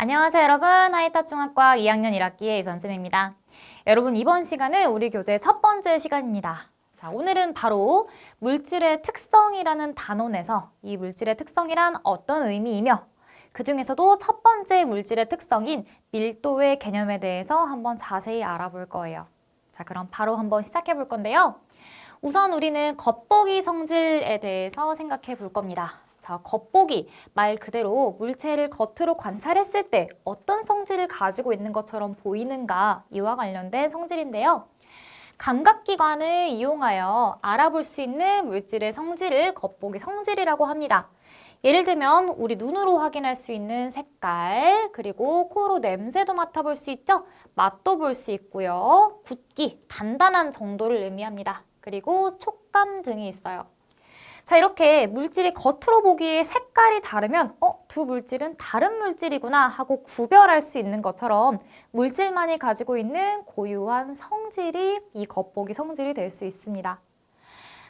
안녕하세요 여러분, 하이타중학과 2학년 1학기의 이선쌤입니다. 여러분 이번 시간은 우리 교재 첫 번째 시간입니다. 자, 오늘은 바로 물질의 특성이라는 단원에서 이 물질의 특성이란 어떤 의미이며 그 중에서도 첫 번째 물질의 특성인 밀도의 개념에 대해서 한번 자세히 알아볼 거예요. 자, 그럼 바로 한번 시작해 볼 건데요. 우선 우리는 겉보기 성질에 대해서 생각해 볼 겁니다. 자, 겉보기, 말 그대로 물체를 겉으로 관찰했을 때 어떤 성질을 가지고 있는 것처럼 보이는가 이와 관련된 성질인데요. 감각기관을 이용하여 알아볼 수 있는 물질의 성질을 겉보기 성질이라고 합니다. 예를 들면 우리 눈으로 확인할 수 있는 색깔, 그리고 코로 냄새도 맡아볼 수 있죠? 맛도 볼 수 있고요. 굳기, 단단한 정도를 의미합니다. 그리고 촉감 등이 있어요. 자, 이렇게 물질이 겉으로 보기에 색깔이 다르면 두 물질은 다른 물질이구나 하고 구별할 수 있는 것처럼 물질만이 가지고 있는 고유한 성질이 이 겉보기 성질이 될 수 있습니다.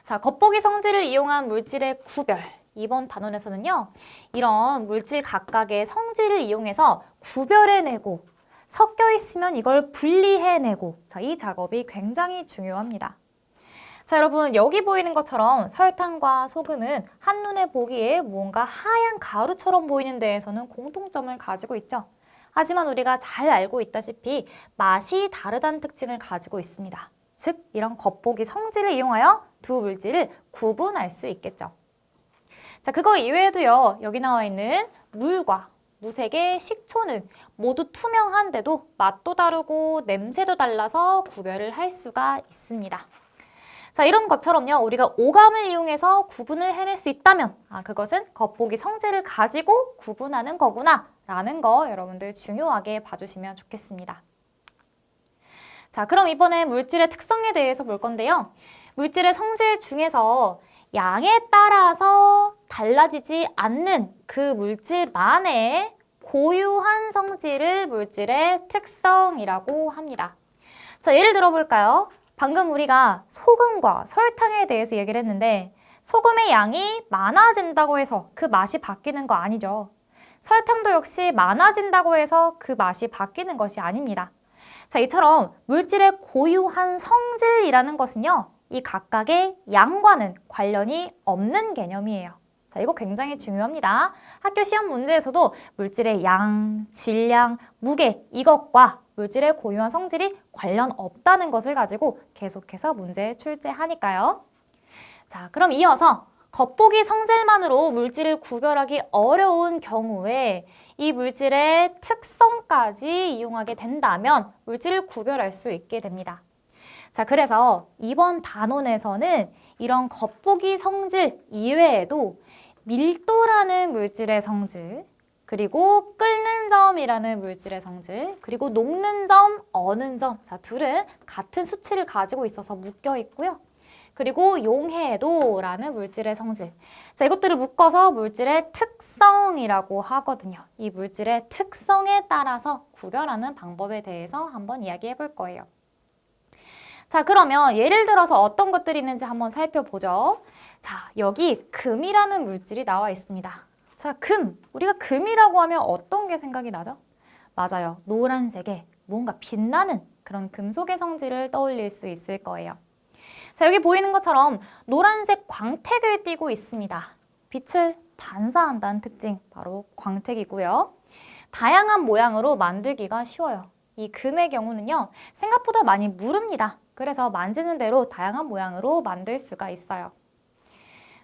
자, 겉보기 성질을 이용한 물질의 구별. 이번 단원에서는요, 이런 물질 각각의 성질을 이용해서 구별해내고 섞여 있으면 이걸 분리해내고 자, 이 작업이 굉장히 중요합니다. 자, 여러분 여기 보이는 것처럼 설탕과 소금은 한눈에 보기에 무언가 하얀 가루처럼 보이는 데에서는 공통점을 가지고 있죠. 하지만 우리가 잘 알고 있다시피 맛이 다르다는 특징을 가지고 있습니다. 즉, 이런 겉보기 성질을 이용하여 두 물질을 구분할 수 있겠죠. 자, 그거 이외에도요, 여기 나와 있는 물과 무색의 식초는 모두 투명한데도 맛도 다르고 냄새도 달라서 구별을 할 수가 있습니다. 자, 이런 것처럼요, 우리가 오감을 이용해서 구분을 해낼 수 있다면 그것은 겉보기 성질을 가지고 구분하는 거구나 라는 거 여러분들 중요하게 봐주시면 좋겠습니다. 자, 그럼 이번엔 물질의 특성에 대해서 볼 건데요. 물질의 성질 중에서 양에 따라서 달라지지 않는 그 물질만의 고유한 성질을 물질의 특성이라고 합니다. 자, 예를 들어 볼까요? 방금 우리가 소금과 설탕에 대해서 얘기를 했는데 소금의 양이 많아진다고 해서 그 맛이 바뀌는 거 아니죠. 설탕도 역시 많아진다고 해서 그 맛이 바뀌는 것이 아닙니다. 자, 이처럼 물질의 고유한 성질이라는 것은요, 이 각각의 양과는 관련이 없는 개념이에요. 자, 이거 굉장히 중요합니다. 학교 시험 문제에서도 물질의 양, 질량, 무게 이것과 물질의 고유한 성질이 관련 없다는 것을 가지고 계속해서 문제 출제하니까요. 자, 그럼 이어서 겉보기 성질만으로 물질을 구별하기 어려운 경우에 이 물질의 특성까지 이용하게 된다면 물질을 구별할 수 있게 됩니다. 자, 그래서 이번 단원에서는 이런 겉보기 성질 이외에도 밀도라는 물질의 성질, 그리고 끓는 점이라는 물질의 성질, 그리고 녹는 점, 어는 점. 자, 둘은 같은 수치를 가지고 있어서 묶여 있고요. 그리고 용해도라는 물질의 성질. 자, 이것들을 묶어서 물질의 특성이라고 하거든요. 이 물질의 특성에 따라서 구별하는 방법에 대해서 한번 이야기해 볼 거예요. 자, 그러면 예를 들어서 어떤 것들이 있는지 한번 살펴보죠. 자, 여기 금이라는 물질이 나와 있습니다. 자, 금. 우리가 금이라고 하면 어떤 게 생각이 나죠? 맞아요. 노란색의 뭔가 빛나는 그런 금속의 성질을 떠올릴 수 있을 거예요. 자, 여기 보이는 것처럼 노란색 광택을 띠고 있습니다. 빛을 반사한다는 특징, 바로 광택이고요. 다양한 모양으로 만들기가 쉬워요. 이 금의 경우는요, 생각보다 많이 무릅니다. 그래서 만지는 대로 다양한 모양으로 만들 수가 있어요.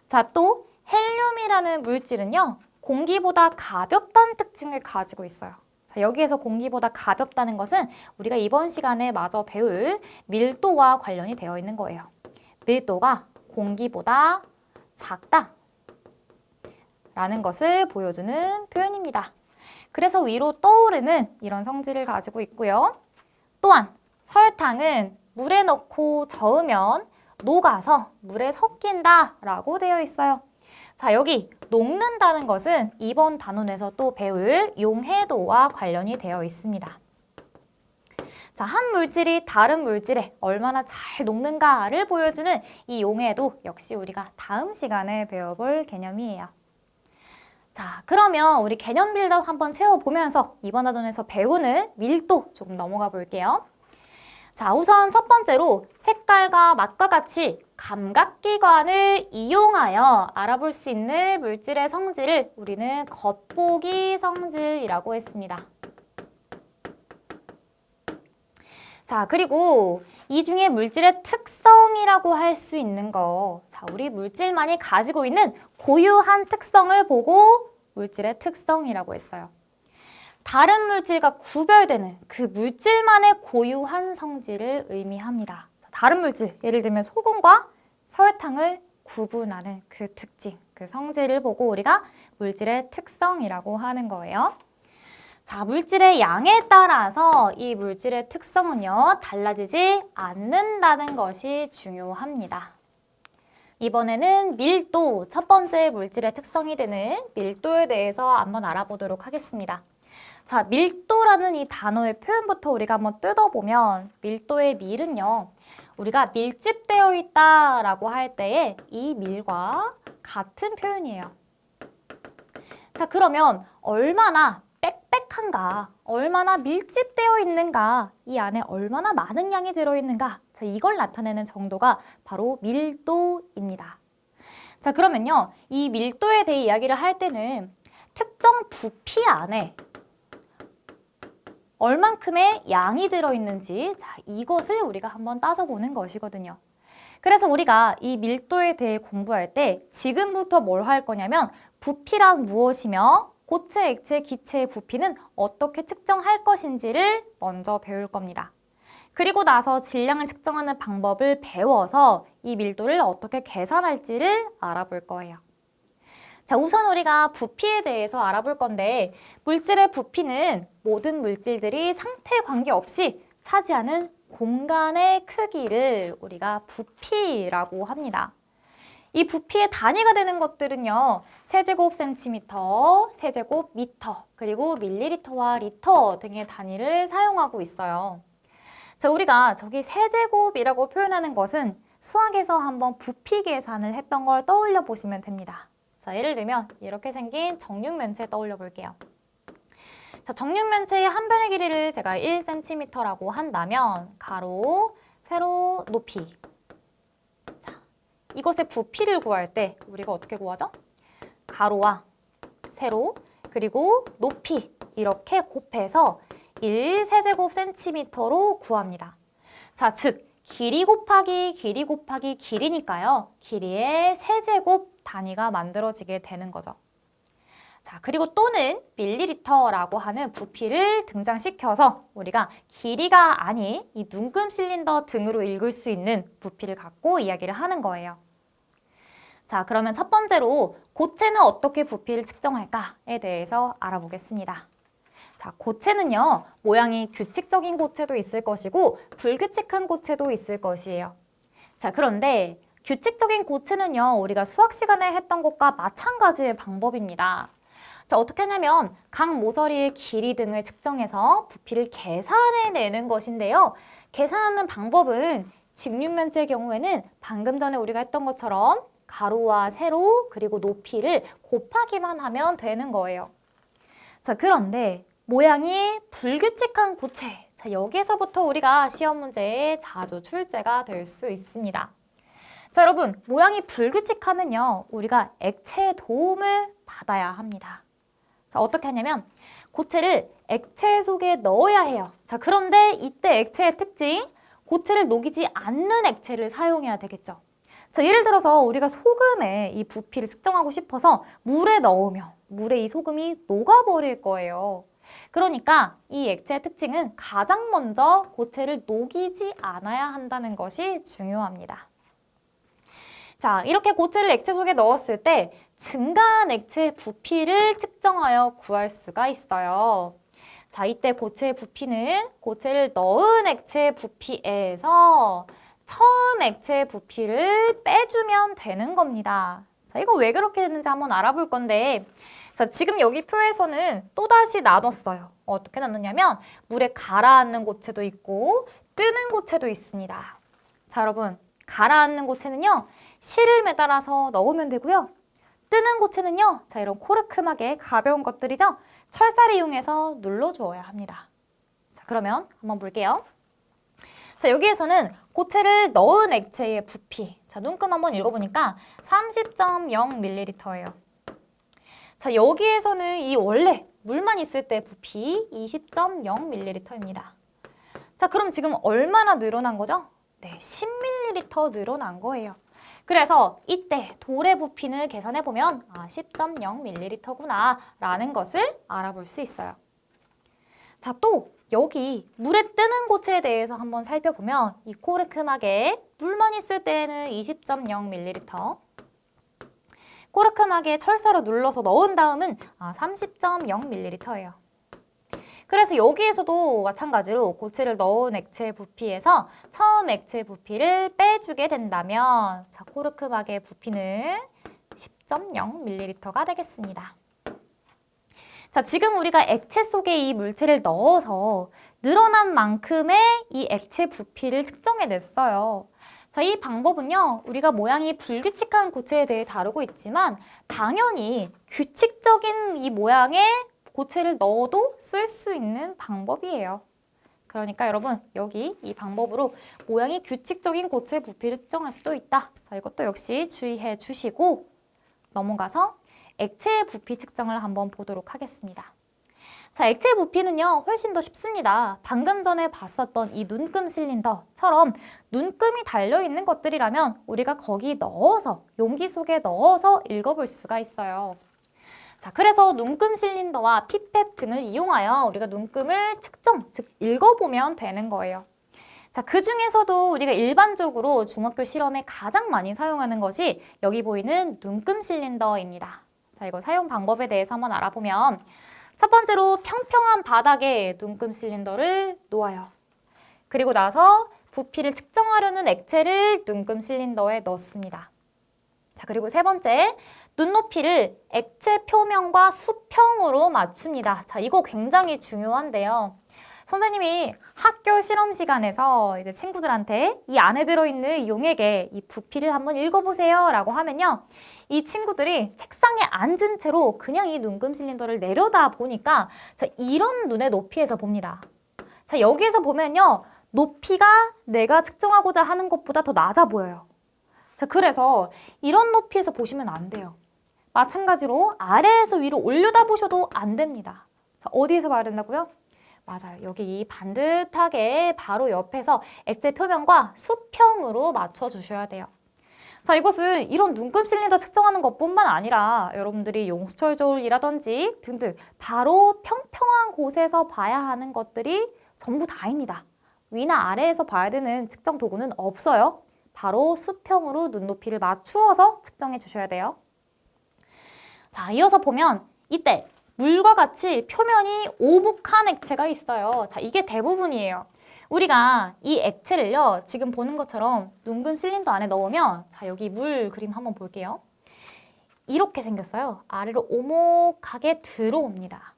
자, 또 헬륨이라는 물질은요, 공기보다 가볍다는 특징을 가지고 있어요. 자, 여기에서 공기보다 가볍다는 것은 우리가 이번 시간에 마저 배울 밀도와 관련이 되어 있는 거예요. 밀도가 공기보다 작다 라는 것을 보여주는 표현입니다. 그래서 위로 떠오르는 이런 성질을 가지고 있고요. 또한 설탕은 물에 넣고 저으면 녹아서 물에 섞인다 라고 되어 있어요. 자, 여기 녹는다는 것은 이번 단원에서 또 배울 용해도와 관련이 되어 있습니다. 자, 한 물질이 다른 물질에 얼마나 잘 녹는가를 보여주는 이 용해도 역시 우리가 다음 시간에 배워볼 개념이에요. 자, 그러면 우리 개념 빌드업 한번 채워보면서 이번 단원에서 배우는 밀도 조금 넘어가 볼게요. 자, 우선 첫 번째로 색깔과 맛과 같이 감각기관을 이용하여 알아볼 수 있는 물질의 성질을 우리는 겉보기 성질이라고 했습니다. 자, 그리고 이 중에 물질의 특성이라고 할 수 있는 거. 자, 우리 물질만이 가지고 있는 고유한 특성을 보고 물질의 특성이라고 했어요. 다른 물질과 구별되는 그 물질만의 고유한 성질을 의미합니다. 자, 다른 물질, 예를 들면 소금과 설탕을 구분하는 그 특징, 그 성질을 보고 우리가 물질의 특성이라고 하는 거예요. 자, 물질의 양에 따라서 이 물질의 특성은요, 달라지지 않는다는 것이 중요합니다. 이번에는 밀도, 첫 번째 물질의 특성이 되는 밀도에 대해서 한번 알아보도록 하겠습니다. 자, 밀도라는 이 단어의 표현부터 우리가 한번 뜯어보면 밀도의 밀은요, 우리가 밀집되어 있다라고 할 때에 이 밀과 같은 표현이에요. 자, 그러면 얼마나 빽빽한가, 얼마나 밀집되어 있는가, 이 안에 얼마나 많은 양이 들어있는가, 자, 이걸 나타내는 정도가 바로 밀도입니다. 자, 그러면요, 이 밀도에 대해 이야기를 할 때는 특정 부피 안에 얼만큼의 양이 들어있는지, 자, 이것을 우리가 한번 따져보는 것이거든요. 그래서 우리가 이 밀도에 대해 공부할 때 지금부터 뭘 할 거냐면 부피란 무엇이며 고체, 액체, 기체의 부피는 어떻게 측정할 것인지를 먼저 배울 겁니다. 그리고 나서 질량을 측정하는 방법을 배워서 이 밀도를 어떻게 계산할지를 알아볼 거예요. 자, 우선 우리가 부피에 대해서 알아볼 건데 물질의 부피는 모든 물질들이 상태 관계없이 차지하는 공간의 크기를 우리가 부피라고 합니다. 이 부피의 단위가 되는 것들은요, 세제곱 센티미터, 세제곱 미터, 그리고 밀리리터와 리터 등의 단위를 사용하고 있어요. 자, 우리가 저기 세제곱이라고 표현하는 것은 수학에서 한번 부피 계산을 했던 걸 떠올려 보시면 됩니다. 자, 예를 들면 이렇게 생긴 정육면체 떠올려 볼게요. 자, 정육면체의 한 변의 길이를 제가 1cm라고 한다면 가로, 세로, 높이. 자, 이것의 부피를 구할 때 우리가 어떻게 구하죠? 가로와 세로, 그리고 높이 이렇게 곱해서 1세제곱 센티미터로 구합니다. 자, 즉 길이 곱하기 길이 곱하기 길이니까요. 길이의 세제곱 단위가 만들어지게 되는 거죠. 자, 그리고 또는 밀리리터라고 하는 부피를 등장시켜서 우리가 길이가 아닌 이 눈금 실린더 등으로 읽을 수 있는 부피를 갖고 이야기를 하는 거예요. 자, 그러면 첫 번째로 고체는 어떻게 부피를 측정할까에 대해서 알아보겠습니다. 자, 고체는요, 모양이 규칙적인 고체도 있을 것이고 불규칙한 고체도 있을 것이에요. 자, 그런데 규칙적인 고체는요, 우리가 수학 시간에 했던 것과 마찬가지의 방법입니다. 자, 어떻게 하냐면 각 모서리의 길이 등을 측정해서 부피를 계산해내는 것인데요. 계산하는 방법은 직육면체의 경우에는 방금 전에 우리가 했던 것처럼 가로와 세로 그리고 높이를 곱하기만 하면 되는 거예요. 자, 그런데 모양이 불규칙한 고체, 자, 여기서부터 우리가 시험 문제에 자주 출제가 될 수 있습니다. 자, 여러분, 모양이 불규칙하면요, 우리가 액체의 도움을 받아야 합니다. 자, 어떻게 하냐면 고체를 액체 속에 넣어야 해요. 자, 그런데 이때 액체의 특징, 고체를 녹이지 않는 액체를 사용해야 되겠죠. 자, 예를 들어서 우리가 소금의 이 부피를 측정하고 싶어서 물에 넣으면 물에 이 소금이 녹아버릴 거예요. 그러니까 이 액체의 특징은 가장 먼저 고체를 녹이지 않아야 한다는 것이 중요합니다. 자, 이렇게 고체를 액체 속에 넣었을 때 증가한 액체의 부피를 측정하여 구할 수가 있어요. 자, 이때 고체의 부피는 고체를 넣은 액체의 부피에서 처음 액체의 부피를 빼주면 되는 겁니다. 자, 이거 왜 그렇게 됐는지 한번 알아볼 건데, 자, 지금 여기 표에서는 또다시 나눴어요. 어떻게 나누냐면 물에 가라앉는 고체도 있고 뜨는 고체도 있습니다. 자, 여러분, 가라앉는 고체는요, 실을 매달아서 넣으면 되고요. 뜨는 고체는요, 자, 이런 코르크막에 가벼운 것들이죠. 철사를 이용해서 눌러주어야 합니다. 자, 그러면 한번 볼게요. 자, 여기에서는 고체를 넣은 액체의 부피. 자, 눈금 한번 읽어보니까 30.0ml예요. 자, 여기에서는 이 원래 물만 있을 때 부피 20.0ml입니다. 자, 그럼 지금 얼마나 늘어난 거죠? 네, 10ml 늘어난 거예요. 그래서 이때 돌의 부피를 계산해보면 10.0ml구나 라는 것을 알아볼 수 있어요. 자, 또 여기 물에 뜨는 고체에 대해서 한번 살펴보면 이 코르크막에 물만 있을 때에는 20.0ml, 코르크막에 철사로 눌러서 넣은 다음은 30.0ml예요. 그래서 여기에서도 마찬가지로 고체를 넣은 액체 부피에서 처음 액체 부피를 빼주게 된다면 자, 코르크막의 부피는 10.0ml가 되겠습니다. 자, 지금 우리가 액체 속에 이 물체를 넣어서 늘어난 만큼의 이 액체 부피를 측정해냈어요. 자, 이 방법은요, 우리가 모양이 불규칙한 고체에 대해 다루고 있지만 당연히 규칙적인 이 모양의 고체를 넣어도 쓸 수 있는 방법이에요. 그러니까 여러분, 여기 이 방법으로 모양이 규칙적인 고체 부피를 측정할 수도 있다. 자, 이것도 역시 주의해 주시고 넘어가서 액체의 부피 측정을 한번 보도록 하겠습니다. 자, 액체 부피는요, 훨씬 더 쉽습니다. 방금 전에 봤었던 이 눈금 실린더처럼 눈금이 달려있는 것들이라면 우리가 거기 넣어서, 용기 속에 넣어서 읽어볼 수가 있어요. 자, 그래서 눈금 실린더와 피펫 등을 이용하여 우리가 눈금을 측정, 즉 읽어보면 되는 거예요. 자, 그 중에서도 우리가 일반적으로 중학교 실험에 가장 많이 사용하는 것이 여기 보이는 눈금 실린더입니다. 자, 이거 사용 방법에 대해서 한번 알아보면 첫 번째로 평평한 바닥에 눈금 실린더를 놓아요. 그리고 나서 부피를 측정하려는 액체를 눈금 실린더에 넣습니다. 자, 그리고 세 번째, 눈높이를 액체 표면과 수평으로 맞춥니다. 자, 이거 굉장히 중요한데요. 선생님이 학교 실험 시간에서 이제 친구들한테 이 안에 들어있는 용액의 이 부피를 한번 읽어보세요 라고 하면요. 이 친구들이 책상에 앉은 채로 그냥 이 눈금 실린더를 내려다 보니까 자, 이런 눈의 높이에서 봅니다. 자, 여기에서 보면요. 높이가 내가 측정하고자 하는 것보다 더 낮아 보여요. 자, 그래서 이런 높이에서 보시면 안 돼요. 마찬가지로 아래에서 위로 올려다 보셔도 안 됩니다. 자, 어디에서 봐야 된다고요? 맞아요. 여기 이 반듯하게 바로 옆에서 액체 표면과 수평으로 맞춰주셔야 돼요. 자, 이것은 이런 눈금 실린더 측정하는 것뿐만 아니라 여러분들이 용수철 저울이라든지 등등 바로 평평한 곳에서 봐야 하는 것들이 전부 다입니다. 위나 아래에서 봐야 되는 측정 도구는 없어요. 바로 수평으로 눈높이를 맞추어서 측정해 주셔야 돼요. 자, 이어서 보면 이때 물과 같이 표면이 오목한 액체가 있어요. 자, 이게 대부분이에요. 우리가 이 액체를요, 지금 보는 것처럼 눈금 실린더 안에 넣으면 자, 여기 물 그림 한번 볼게요. 이렇게 생겼어요. 아래로 오목하게 들어옵니다.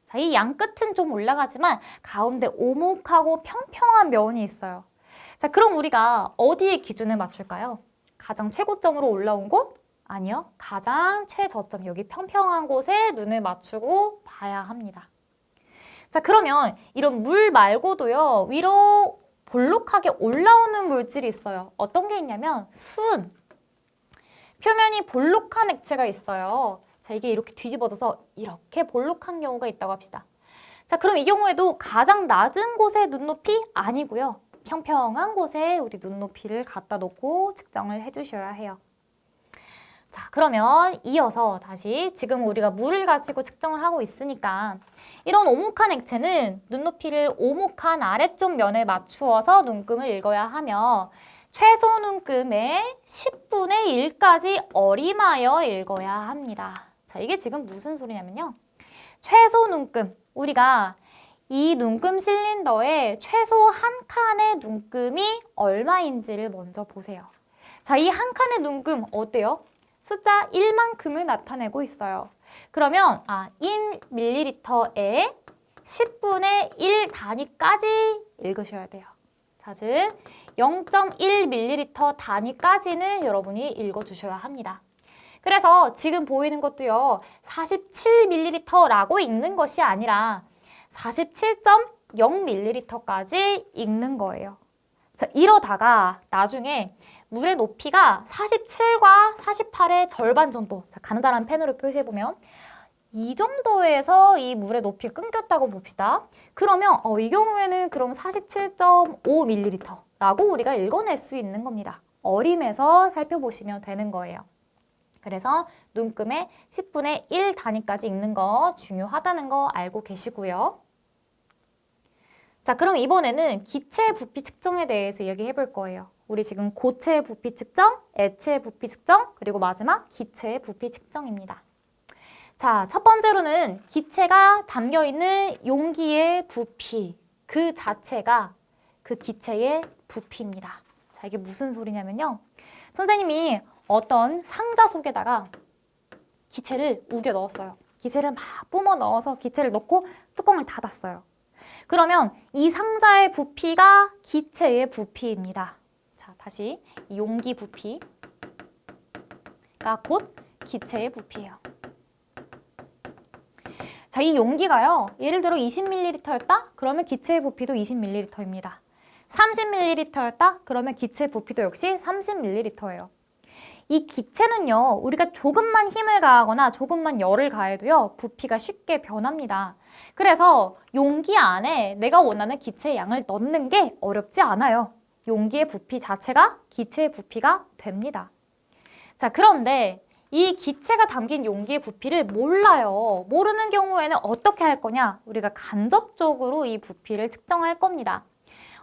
자, 이 양 끝은 좀 올라가지만 가운데 오목하고 평평한 면이 있어요. 자, 그럼 우리가 어디에 기준을 맞출까요? 가장 최고점으로 올라온 곳? 아니요. 가장 최저점, 여기 평평한 곳에 눈을 맞추고 봐야 합니다. 자, 그러면 이런 물 말고도요, 위로 볼록하게 올라오는 물질이 있어요. 어떤 게 있냐면 수은. 표면이 볼록한 액체가 있어요. 자, 이게 이렇게 뒤집어져서 이렇게 볼록한 경우가 있다고 합시다. 자, 그럼 이 경우에도 가장 낮은 곳의 눈높이 아니고요. 평평한 곳에 우리 눈높이를 갖다 놓고 측정을 해주셔야 해요. 자, 그러면 이어서 다시 지금 우리가 물을 가지고 측정을 하고 있으니까 이런 오목한 액체는 눈높이를 오목한 아래쪽 면에 맞추어서 눈금을 읽어야 하며 최소 눈금의 10분의 1까지 어림하여 읽어야 합니다. 자, 이게 지금 무슨 소리냐면요. 최소 눈금, 우리가 이 눈금 실린더의 최소 한 칸의 눈금이 얼마인지를 먼저 보세요. 자, 이 한 칸의 눈금 어때요? 숫자 1만큼을 나타내고 있어요. 그러면 1ml에 10분의 1 단위까지 읽으셔야 돼요. 자, 즉 0.1ml 단위까지는 여러분이 읽어주셔야 합니다. 그래서 지금 보이는 것도요. 47ml라고 읽는 것이 아니라 47.0ml까지 읽는 거예요. 자, 이러다가 나중에 물의 높이가 47과 48의 절반 정도, 자, 가느다란 펜으로 표시해보면 이 정도에서 이 물의 높이가 끊겼다고 봅시다. 그러면 이 경우에는 그럼 47.5ml라고 우리가 읽어낼 수 있는 겁니다. 어림에서 살펴보시면 되는 거예요. 그래서 눈금의 10분의 1 단위까지 읽는 거 중요하다는 거 알고 계시고요. 자, 그럼 이번에는 기체 부피 측정에 대해서 얘기해 볼 거예요. 우리 지금 고체 부피 측정, 액체 부피 측정, 그리고 마지막 기체의 부피 측정입니다. 자, 첫 번째로는 기체가 담겨있는 용기의 부피, 그 자체가 그 기체의 부피입니다. 자, 이게 무슨 소리냐면요. 선생님이 어떤 상자 속에다가 기체를 우겨 넣었어요. 기체를 막 뿜어 넣어서 기체를 넣고 뚜껑을 닫았어요. 그러면 이 상자의 부피가 기체의 부피입니다. 자, 다시 이 용기 부피가 곧 기체의 부피예요. 자, 이 용기가요. 예를 들어 20ml였다? 그러면 기체의 부피도 20ml입니다. 30ml였다? 그러면 기체 부피도 역시 30ml예요. 이 기체는요. 우리가 조금만 힘을 가하거나 조금만 열을 가해도요. 부피가 쉽게 변합니다. 그래서 용기 안에 내가 원하는 기체의 양을 넣는 게 어렵지 않아요. 용기의 부피 자체가 기체의 부피가 됩니다. 자, 그런데 이 기체가 담긴 용기의 부피를 몰라요. 모르는 경우에는 어떻게 할 거냐? 우리가 간접적으로 이 부피를 측정할 겁니다.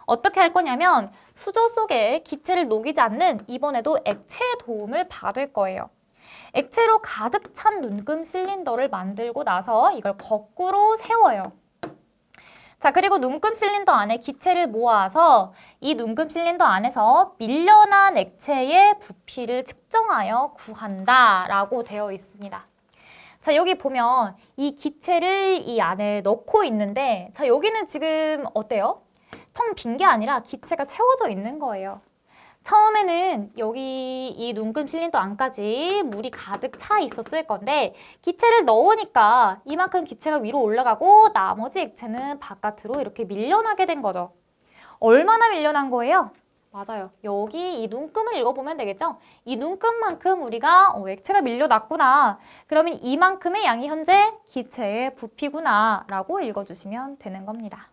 어떻게 할 거냐면 수조 속에 기체를 녹이지 않는 이번에도 액체의 도움을 받을 거예요. 액체로 가득 찬 눈금 실린더를 만들고 나서 이걸 거꾸로 세워요. 자, 그리고 눈금 실린더 안에 기체를 모아서 이 눈금 실린더 안에서 밀려난 액체의 부피를 측정하여 구한다라고 되어 있습니다. 자, 여기 보면 이 기체를 이 안에 넣고 있는데 자, 여기는 지금 어때요? 텅 빈 게 아니라 기체가 채워져 있는 거예요. 처음에는 여기 이 눈금 실린더 안까지 물이 가득 차 있었을 건데 기체를 넣으니까 이만큼 기체가 위로 올라가고 나머지 액체는 바깥으로 이렇게 밀려나게 된 거죠. 얼마나 밀려난 거예요? 맞아요. 여기 이 눈금을 읽어보면 되겠죠? 이 눈금만큼 우리가 액체가 밀려났구나. 그러면 이만큼의 양이 현재 기체의 부피구나 라고 읽어주시면 되는 겁니다.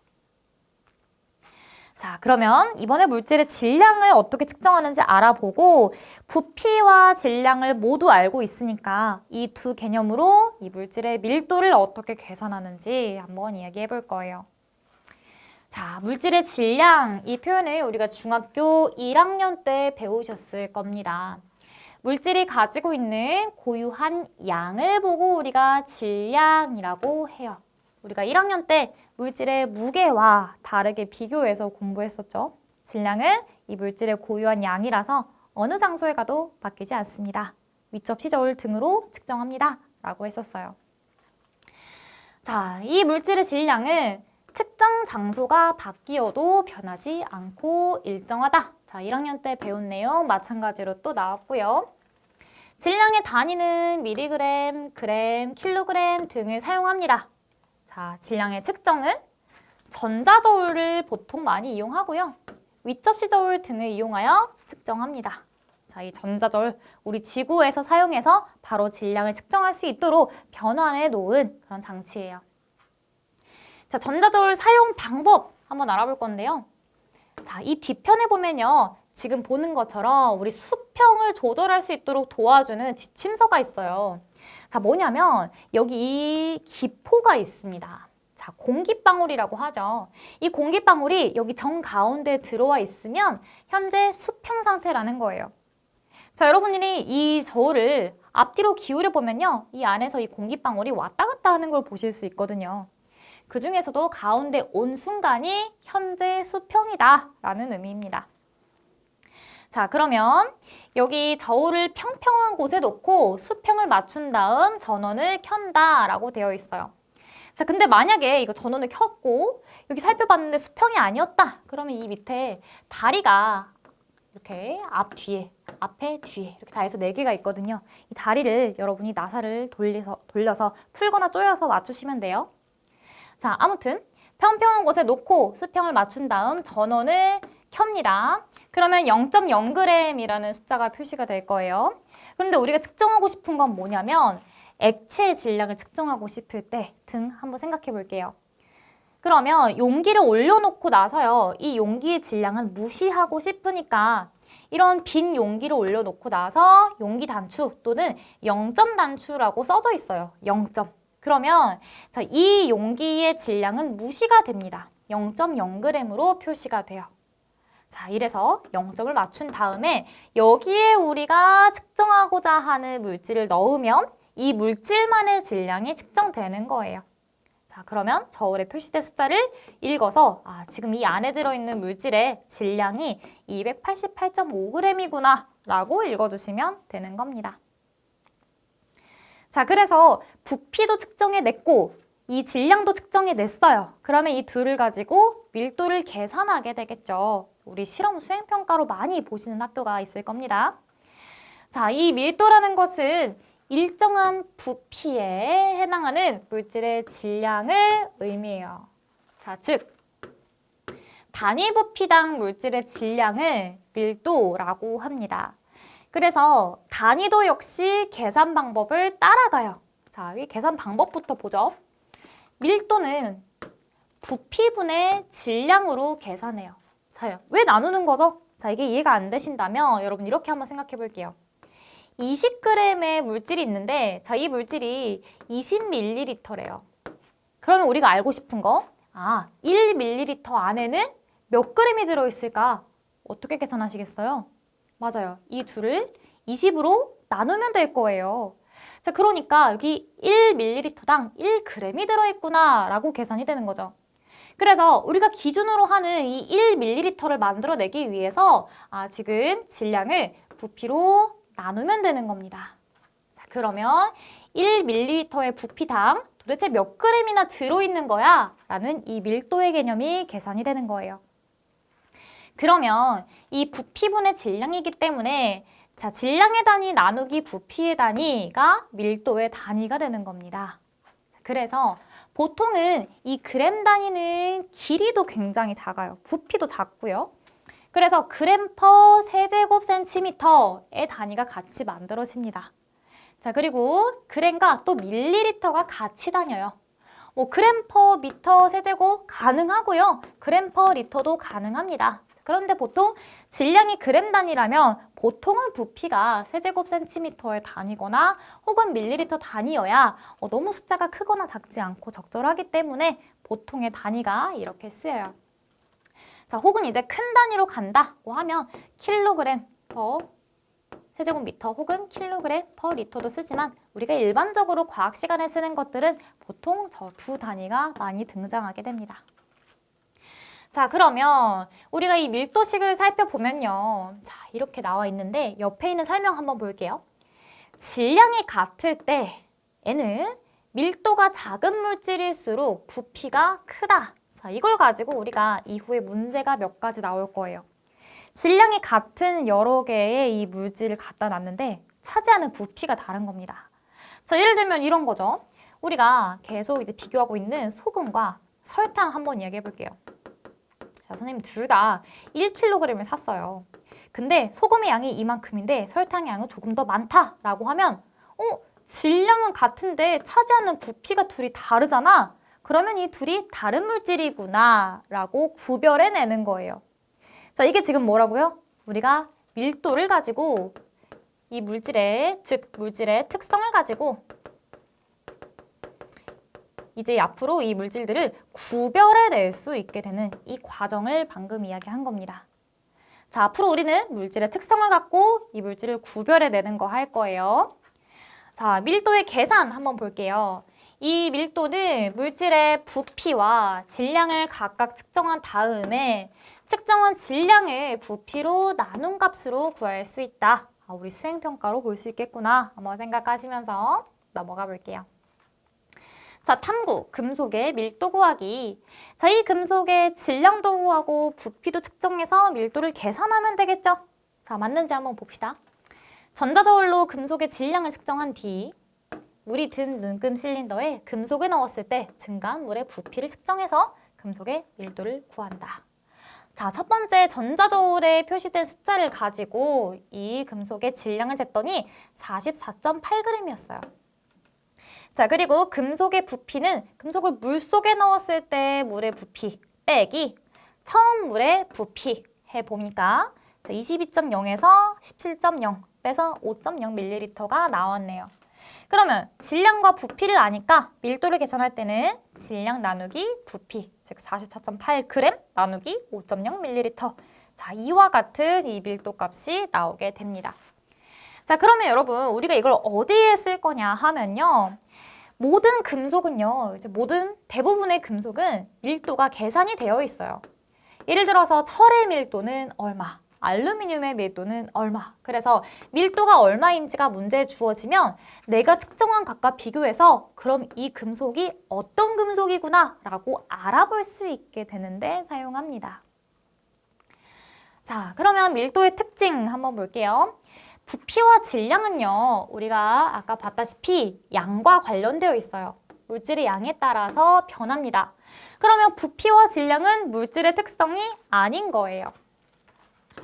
자, 그러면 이번에 물질의 질량을 어떻게 측정하는지 알아보고 부피와 질량을 모두 알고 있으니까 이 두 개념으로 이 물질의 밀도를 어떻게 계산하는지 한번 이야기해 볼 거예요. 자, 물질의 질량, 이 표현을 우리가 중학교 1학년 때 배우셨을 겁니다. 물질이 가지고 있는 고유한 양을 보고 우리가 질량이라고 해요. 우리가 1학년 때 물질의 무게와 다르게 비교해서 공부했었죠. 질량은 이 물질의 고유한 양이라서 어느 장소에 가도 바뀌지 않습니다. 위접시 저울 등으로 측정합니다. 라고 했었어요. 자, 이 물질의 질량은 측정 장소가 바뀌어도 변하지 않고 일정하다. 자, 1학년 때 배운 내용 마찬가지로 또 나왔고요. 질량의 단위는 미리그램, 그램, 킬로그램 등을 사용합니다. 자, 질량의 측정은 전자저울을 보통 많이 이용하고요. 위접시 저울 등을 이용하여 측정합니다. 자, 이 전자저울, 우리 지구에서 사용해서 바로 질량을 측정할 수 있도록 변환해 놓은 그런 장치예요. 자, 전자저울 사용 방법 한번 알아볼 건데요. 자, 이 뒤편에 보면요. 지금 보는 것처럼 우리 수평을 조절할 수 있도록 도와주는 지침서가 있어요. 자, 뭐냐면 여기 이 기포가 있습니다. 자, 공기방울이라고 하죠. 이 공기방울이 여기 정가운데 들어와 있으면 현재 수평 상태라는 거예요. 자, 여러분들이 이 저울을 앞뒤로 기울여 보면요. 이 안에서 이 공기방울이 왔다 갔다 하는 걸 보실 수 있거든요. 그 중에서도 가운데 온 순간이 현재 수평이다 라는 의미입니다. 자, 그러면 여기 저울을 평평한 곳에 놓고 수평을 맞춘 다음 전원을 켠다 라고 되어 있어요. 자, 근데 만약에 이거 전원을 켰고 여기 살펴봤는데 수평이 아니었다. 그러면 이 밑에 다리가 이렇게 앞, 뒤에, 앞에, 뒤에 이렇게 다 해서 4개가 있거든요. 이 다리를 여러분이 나사를 돌려서 풀거나 조여서 맞추시면 돼요. 자, 아무튼 평평한 곳에 놓고 수평을 맞춘 다음 전원을 켭니다. 그러면 0.0g이라는 숫자가 표시가 될 거예요. 그런데 우리가 측정하고 싶은 건 뭐냐면 액체의 질량을 측정하고 싶을 때 등 한번 생각해 볼게요. 그러면 용기를 올려놓고 나서요. 이 용기의 질량은 무시하고 싶으니까 이런 빈 용기를 올려놓고 나서 용기 단추 또는 0점 단추라고 써져 있어요. 0점. 그러면 자, 이 용기의 질량은 무시가 됩니다. 0.0g으로 표시가 돼요. 자, 이래서 0점을 맞춘 다음에 여기에 우리가 측정하고자 하는 물질을 넣으면 이 물질만의 질량이 측정되는 거예요. 자, 그러면 저울에 표시된 숫자를 읽어서 지금 이 안에 들어있는 물질의 질량이 288.5g이구나 라고 읽어주시면 되는 겁니다. 자, 그래서 부피도 측정해냈고 이 질량도 측정해냈어요. 그러면 이 둘을 가지고 밀도를 계산하게 되겠죠. 우리 실험 수행평가로 많이 보시는 학교가 있을 겁니다. 자, 이 밀도라는 것은 일정한 부피에 해당하는 물질의 질량을 의미해요. 자, 즉 단위 부피당 물질의 질량을 밀도라고 합니다. 그래서 단위도 역시 계산 방법을 따라가요. 자, 이 계산 방법부터 보죠. 밀도는 부피분의 질량으로 계산해요. 자, 왜 나누는 거죠? 자, 이게 이해가 안 되신다면 여러분 이렇게 한번 생각해 볼게요. 20g의 물질이 있는데 자, 이 물질이 20ml래요. 그러면 우리가 알고 싶은 거 1ml 안에는 몇 g이 들어있을까? 어떻게 계산하시겠어요? 맞아요. 이 둘을 20으로 나누면 될 거예요. 자, 그러니까 여기 1ml당 1g이 들어있구나 라고 계산이 되는 거죠. 그래서 우리가 기준으로 하는 이 1ml를 만들어내기 위해서 지금 질량을 부피로 나누면 되는 겁니다. 자, 그러면 1ml의 부피당 도대체 몇 g이나 들어있는 거야? 라는 이 밀도의 개념이 계산이 되는 거예요. 그러면 이 부피분의 질량이기 때문에 자, 질량의 단위 나누기 부피의 단위가 밀도의 단위가 되는 겁니다. 그래서 보통은 이 그램 단위는 길이도 굉장히 작아요. 부피도 작고요. 그래서 그램 퍼 세제곱 센티미터의 단위가 같이 만들어집니다. 자, 그리고 그램과 또 밀리리터가 같이 다녀요. 그램 퍼 미터 세제곱 가능하고요. 그램 퍼 리터도 가능합니다. 그런데 보통 질량이 그램 단위라면 보통은 부피가 세제곱 센티미터의 단위거나 혹은 밀리리터 단위여야 너무 숫자가 크거나 작지 않고 적절하기 때문에 보통의 단위가 이렇게 쓰여요. 자, 혹은 이제 큰 단위로 간다고 하면 킬로그램 퍼 세제곱미터 혹은 킬로그램 퍼 리터도 쓰지만 우리가 일반적으로 과학 시간에 쓰는 것들은 보통 저 두 단위가 많이 등장하게 됩니다. 자, 그러면 우리가 이 밀도식을 살펴보면요. 자, 이렇게 나와 있는데 옆에 있는 설명 한번 볼게요. 질량이 같을 때에는 밀도가 작은 물질일수록 부피가 크다. 자, 이걸 가지고 우리가 이후에 문제가 몇 가지 나올 거예요. 질량이 같은 여러 개의 이 물질을 갖다 놨는데 차지하는 부피가 다른 겁니다. 자, 예를 들면 이런 거죠. 우리가 계속 이제 비교하고 있는 소금과 설탕 한번 이야기해 볼게요. 자, 선생님 둘 다 1kg을 샀어요. 근데 소금의 양이 이만큼인데 설탕의 양은 조금 더 많다라고 하면 질량은 같은데 차지하는 부피가 둘이 다르잖아. 그러면 이 둘이 다른 물질이구나 라고 구별해내는 거예요. 자, 이게 지금 뭐라고요? 우리가 밀도를 가지고 이 물질의, 즉 물질의 특성을 가지고 이제 앞으로 이 물질들을 구별해낼 수 있게 되는 이 과정을 방금 이야기한 겁니다. 자, 앞으로 우리는 물질의 특성을 갖고 이 물질을 구별해내는 거 할 거예요. 자, 밀도의 계산 한번 볼게요. 이 밀도는 물질의 부피와 질량을 각각 측정한 다음에 측정한 질량을 부피로 나눈 값으로 구할 수 있다. 우리 수행평가로 볼 수 있겠구나. 한번 생각하시면서 넘어가 볼게요. 자, 탐구, 금속의 밀도 구하기. 자, 이 금속의 질량도 구하고 부피도 측정해서 밀도를 계산하면 되겠죠? 자, 맞는지 한번 봅시다. 전자저울로 금속의 질량을 측정한 뒤 물이 든 눈금 실린더에 금속을 넣었을 때 증가한 물의 부피를 측정해서 금속의 밀도를 구한다. 자, 첫 번째 전자저울에 표시된 숫자를 가지고 이 금속의 질량을 쟀더니 44.8g이었어요. 자, 그리고 금속의 부피는 금속을 물 속에 넣었을 때 물의 부피 빼기 처음 물의 부피 해보니까 22.0에서 17.0 빼서 5.0ml가 나왔네요. 그러면 질량과 부피를 아니까 밀도를 계산할 때는 질량 나누기 부피, 즉 44.8g 나누기 5.0ml. 자, 이와 같은 이 밀도 값이 나오게 됩니다. 자, 그러면 여러분 우리가 이걸 어디에 쓸 거냐 하면요. 모든 금속은요, 이제 대부분의 금속은 밀도가 계산이 되어 있어요. 예를 들어서 철의 밀도는 얼마, 알루미늄의 밀도는 얼마. 그래서 밀도가 얼마인지가 문제에 주어지면 내가 측정한 값과 비교해서 그럼 이 금속이 어떤 금속이구나 라고 알아볼 수 있게 되는데 사용합니다. 자, 그러면 밀도의 특징 한번 볼게요. 부피와 질량은요, 우리가 아까 봤다시피 양과 관련되어 있어요. 물질의 양에 따라서 변합니다. 그러면 부피와 질량은 물질의 특성이 아닌 거예요.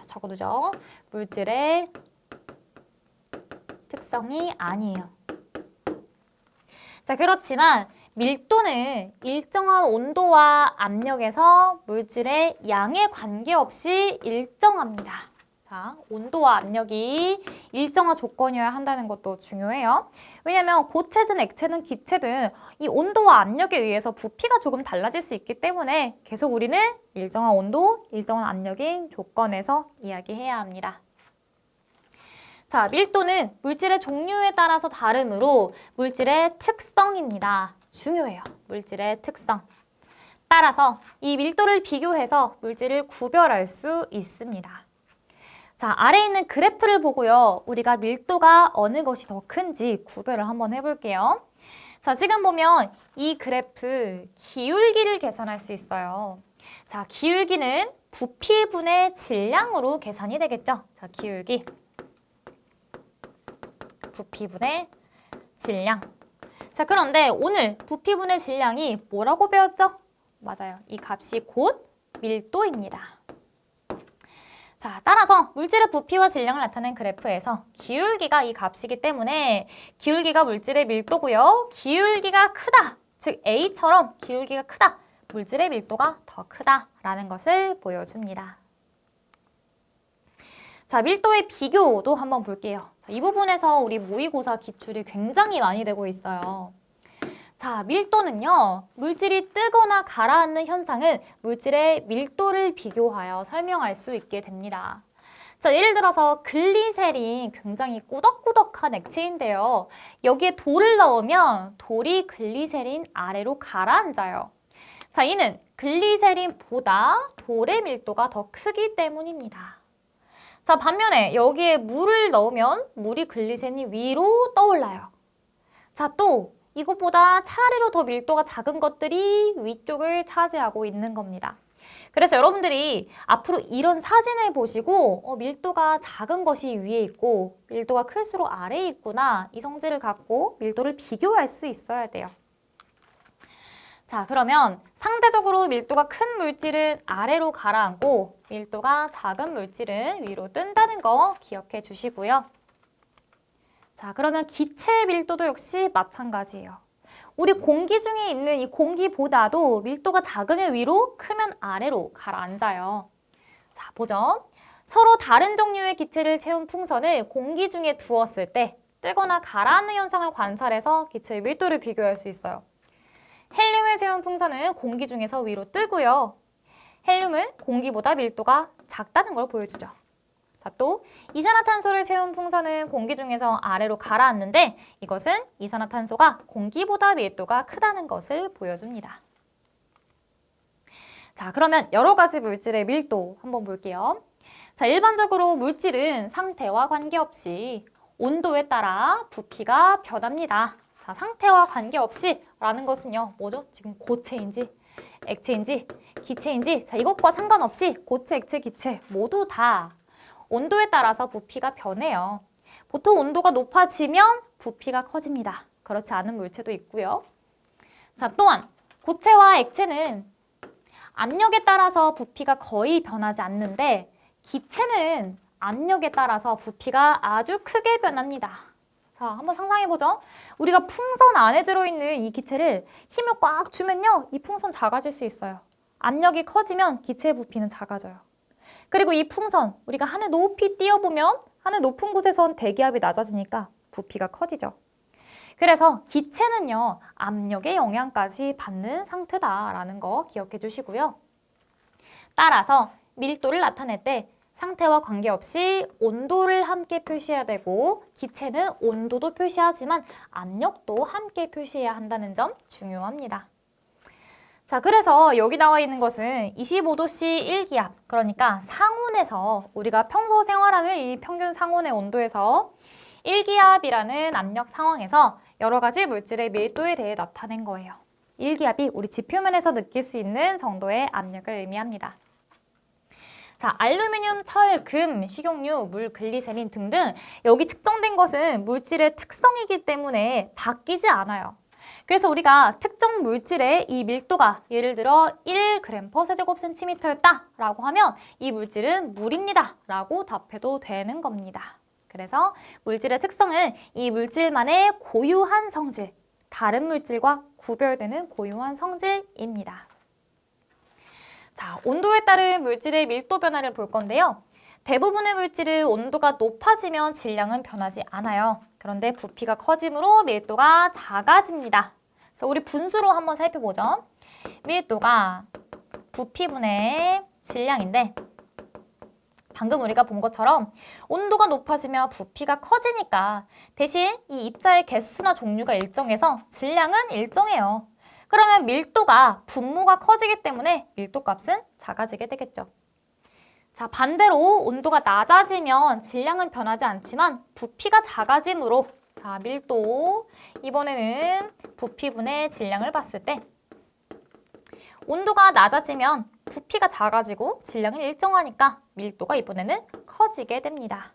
적어두죠. 물질의 특성이 아니에요. 자, 그렇지만 밀도는 일정한 온도와 압력에서 물질의 양에 관계없이 일정합니다. 자, 온도와 압력이 일정한 조건이어야 한다는 것도 중요해요. 왜냐하면 고체든 액체든 기체든 이 온도와 압력에 의해서 부피가 조금 달라질 수 있기 때문에 계속 우리는 일정한 온도, 일정한 압력인 조건에서 이야기해야 합니다. 자, 밀도는 물질의 종류에 따라서 다르므로 물질의 특성입니다. 중요해요. 물질의 특성. 따라서 이 밀도를 비교해서 물질을 구별할 수 있습니다. 자, 아래에 있는 그래프를 보고요. 우리가 밀도가 어느 것이 더 큰지 구별을 한번 해볼게요. 자, 지금 보면 이 그래프 기울기를 계산할 수 있어요. 자, 기울기는 부피분의 질량으로 계산이 되겠죠. 자, 기울기. 부피분의 질량. 자, 그런데 오늘 부피분의 질량이 뭐라고 배웠죠? 맞아요. 이 값이 곧 밀도입니다. 자, 따라서 물질의 부피와 질량을 나타낸 그래프에서 기울기가 이 값이기 때문에 기울기가 물질의 밀도고요. 기울기가 크다, 즉 A처럼 기울기가 크다, 물질의 밀도가 더 크다라는 것을 보여줍니다. 자, 밀도의 비교도 한번 볼게요. 자, 이 부분에서 우리 모의고사 기출이 굉장히 많이 되고 있어요. 자, 밀도는요, 물질이 뜨거나 가라앉는 현상은 물질의 밀도를 비교하여 설명할 수 있게 됩니다. 자, 예를 들어서 글리세린 굉장히 꾸덕꾸덕한 액체인데요. 여기에 돌을 넣으면 돌이 글리세린 아래로 가라앉아요. 자, 이는 글리세린보다 돌의 밀도가 더 크기 때문입니다. 자, 반면에 여기에 물을 넣으면 물이 글리세린 위로 떠올라요. 자, 또 이것보다 차례로 더 밀도가 작은 것들이 위쪽을 차지하고 있는 겁니다. 그래서 여러분들이 앞으로 이런 사진을 보시고 밀도가 작은 것이 위에 있고 밀도가 클수록 아래에 있구나, 이 성질을 갖고 밀도를 비교할 수 있어야 돼요. 자, 그러면 상대적으로 밀도가 큰 물질은 아래로 가라앉고 밀도가 작은 물질은 위로 뜬다는 거 기억해 주시고요. 자, 그러면 기체의 밀도도 역시 마찬가지예요. 우리 공기 중에 있는 이 공기보다도 밀도가 작으면 위로, 크면 아래로 가라앉아요. 자, 보죠. 서로 다른 종류의 기체를 채운 풍선을 공기 중에 두었을 때 뜨거나 가라앉는 현상을 관찰해서 기체의 밀도를 비교할 수 있어요. 헬륨을 채운 풍선은 공기 중에서 위로 뜨고요. 헬륨은 공기보다 밀도가 작다는 걸 보여주죠. 자, 또 이산화탄소를 채운 풍선은 공기 중에서 아래로 가라앉는데 이것은 이산화탄소가 공기보다 밀도가 크다는 것을 보여줍니다. 자, 그러면 여러 가지 물질의 밀도 한번 볼게요. 자, 일반적으로 물질은 상태와 관계없이 온도에 따라 부피가 변합니다. 자, 상태와 관계없이 라는 것은요, 뭐죠? 지금 고체인지 액체인지 기체인지, 자, 이것과 상관없이 고체, 액체, 기체 모두 다 온도에 따라서 부피가 변해요. 보통 온도가 높아지면 부피가 커집니다. 그렇지 않은 물체도 있고요. 자, 또한 고체와 액체는 압력에 따라서 부피가 거의 변하지 않는데 기체는 압력에 따라서 부피가 아주 크게 변합니다. 자, 한번 상상해보죠. 우리가 풍선 안에 들어있는 이 기체를 힘을 꽉 주면요, 이 풍선 작아질 수 있어요. 압력이 커지면 기체의 부피는 작아져요. 그리고 이 풍선, 우리가 하늘 높이 띄어보면 하늘 높은 곳에선 대기압이 낮아지니까 부피가 커지죠. 그래서 기체는요, 압력의 영향까지 받는 상태다라는 거 기억해 주시고요. 따라서 밀도를 나타낼 때 상태와 관계없이 온도를 함께 표시해야 되고 기체는 온도도 표시하지만 압력도 함께 표시해야 한다는 점 중요합니다. 자, 그래서 여기 나와 있는 것은 25도씨 1기압, 그러니까 상온에서 우리가 평소 생활하는 이 평균 상온의 온도에서 1기압이라는 압력 상황에서 여러 가지 물질의 밀도에 대해 나타낸 거예요. 1기압이 우리 지표면에서 느낄 수 있는 정도의 압력을 의미합니다. 자, 알루미늄, 철, 금, 식용유, 물, 글리세린 등등 여기 측정된 것은 물질의 특성이기 때문에 바뀌지 않아요. 그래서 우리가 특정 물질의 이 밀도가 예를 들어 1g/세제곱센티미터였다 라고 하면 이 물질은 물입니다 라고 답해도 되는 겁니다. 그래서 물질의 특성은 이 물질만의 고유한 성질, 다른 물질과 구별되는 고유한 성질입니다. 자, 온도에 따른 물질의 밀도 변화를 볼 건데요. 대부분의 물질은 온도가 높아지면 질량은 변하지 않아요. 그런데 부피가 커짐으로 밀도가 작아집니다. 자, 우리 분수로 한번 살펴보죠. 밀도가 부피분의 질량인데 방금 우리가 본 것처럼 온도가 높아지면 부피가 커지니까 대신 이 입자의 개수나 종류가 일정해서 질량은 일정해요. 그러면 밀도가 분모가 커지기 때문에 밀도 값은 작아지게 되겠죠. 자, 반대로 온도가 낮아지면 질량은 변하지 않지만 부피가 작아지므로 자, 밀도 이번에는 부피분의 질량을 봤을 때 온도가 낮아지면 부피가 작아지고 질량은 일정하니까 밀도가 이번에는 커지게 됩니다.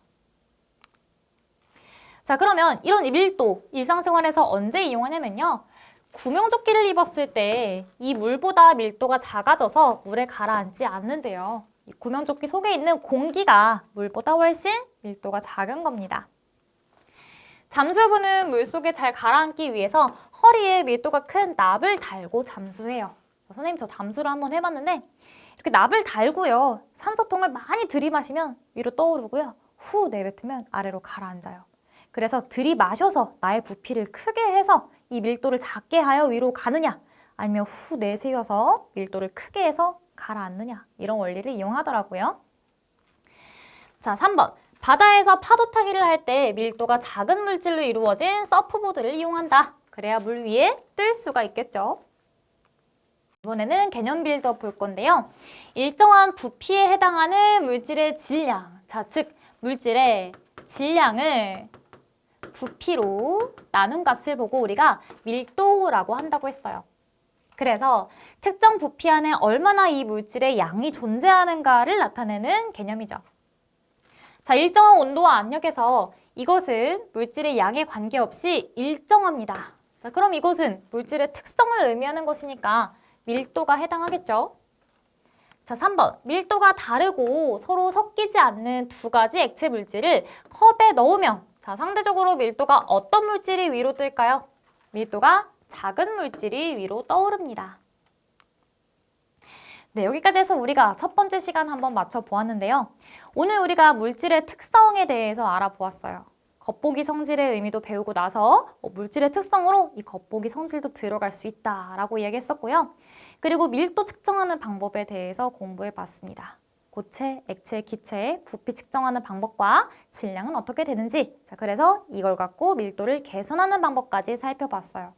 자, 그러면 이런 밀도 일상생활에서 언제 이용하냐면요. 구명조끼를 입었을 때 이 물보다 밀도가 작아져서 물에 가라앉지 않는데요. 이 구명조끼 속에 있는 공기가 물보다 훨씬 밀도가 작은 겁니다. 잠수부는 물속에 잘 가라앉기 위해서 허리에 밀도가 큰 납을 달고 잠수해요. 선생님, 저 잠수를 한번 해봤는데 이렇게 납을 달고요. 산소통을 많이 들이마시면 위로 떠오르고요. 후 내뱉으면 아래로 가라앉아요. 그래서 들이마셔서 나의 부피를 크게 해서 이 밀도를 작게 하여 위로 가느냐 아니면 후 내쉬어서 밀도를 크게 해서 가라앉느냐 이런 원리를 이용하더라고요. 자, 3번. 바다에서 파도 타기를 할 때 밀도가 작은 물질로 이루어진 서프보드를 이용한다. 그래야 물 위에 뜰 수가 있겠죠. 이번에는 개념 빌드업 볼 건데요. 일정한 부피에 해당하는 물질의 질량, 자, 즉 물질의 질량을 부피로 나눈 값을 보고 우리가 밀도라고 한다고 했어요. 그래서 특정 부피 안에 얼마나 이 물질의 양이 존재하는가를 나타내는 개념이죠. 자, 일정한 온도와 압력에서 이것은 물질의 양에 관계없이 일정합니다. 자, 그럼 이것은 물질의 특성을 의미하는 것이니까 밀도가 해당하겠죠. 자, 3번. 밀도가 다르고 서로 섞이지 않는 두 가지 액체 물질을 컵에 넣으면 자, 상대적으로 밀도가 어떤 물질이 위로 뜰까요? 밀도가 작은 물질이 위로 떠오릅니다. 네, 여기까지 해서 우리가 첫 번째 시간 한번 맞춰보았는데요. 오늘 우리가 물질의 특성에 대해서 알아보았어요. 겉보기 성질의 의미도 배우고 나서 물질의 특성으로 이 겉보기 성질도 들어갈 수 있다라고 이야기했었고요. 그리고 밀도 측정하는 방법에 대해서 공부해봤습니다. 고체, 액체, 기체의 부피 측정하는 방법과 질량은 어떻게 되는지 자, 그래서 이걸 갖고 밀도를 개선하는 방법까지 살펴봤어요.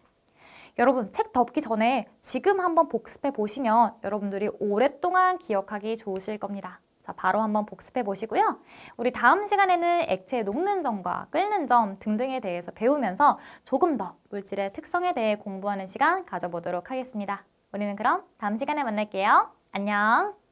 여러분, 책 덮기 전에 지금 한번 복습해 보시면 여러분들이 오랫동안 기억하기 좋으실 겁니다. 자, 바로 한번 복습해 보시고요. 우리 다음 시간에는 액체의 녹는 점과 끓는 점 등등에 대해서 배우면서 조금 더 물질의 특성에 대해 공부하는 시간 가져보도록 하겠습니다. 우리는 그럼 다음 시간에 만날게요. 안녕!